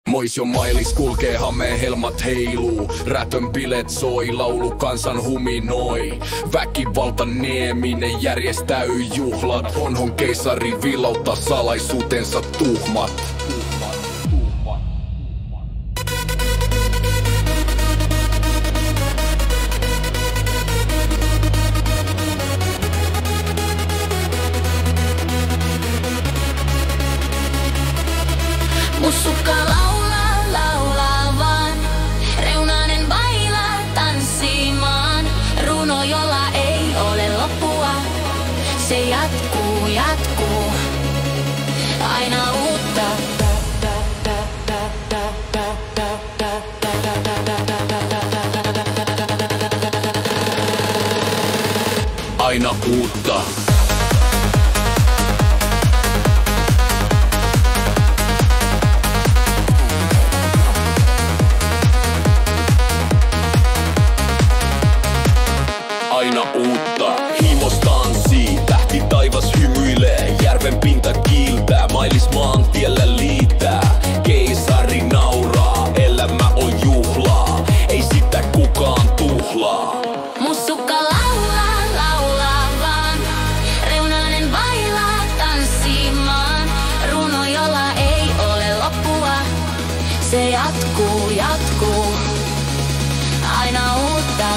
Mois jo mailis kulkee, hameen helmat heiluu. Rätön bilet soi, laulu kansan huminoi. Väkivalta nieminen järjestäy juhlat. Onhon keisari vilauttaa salaisuutensa tuhmat. Mussukka laulaa, laulaa vaan. Reunanen bailaa tanssimaan. Runo, jolla ei ole loppua. Se jatkuu, jatkuu. Aina uutta. Aina uutta. Aina uutta. Himos tanssii, tähti taivas hymyilee. Järven pinta kiiltää, mailis maantiellä liitää. Keisari nauraa, elämä on juhlaa. Ei sitä kukaan tuhlaa. Mussukka laulaa, laulaa vaan. Reunanen bailaa tanssimaan. Runo, jolla ei ole loppua. Se jatkuu, jatkuu. Aina uutta.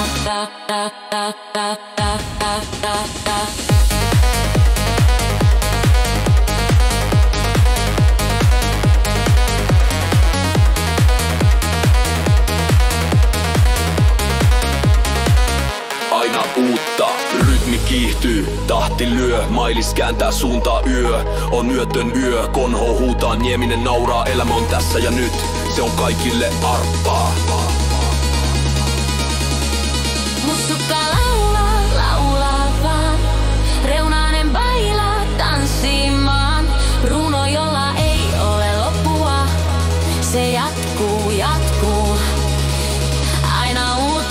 Aina uutta. Rytmi kiihtyy, tahti lyö. Mailis kääntää suuntaa yö. On yötön yö, konho huutaa, nieminen nauraa. Elämä on tässä ja nyt, se on kaikille arppaa. Mussukka laulaa, laulaa vaan. Reunanen bailaa tanssimaan. Runo, jolla ei ole loppua. Se jatkuu, jatkuu. Aina uutta.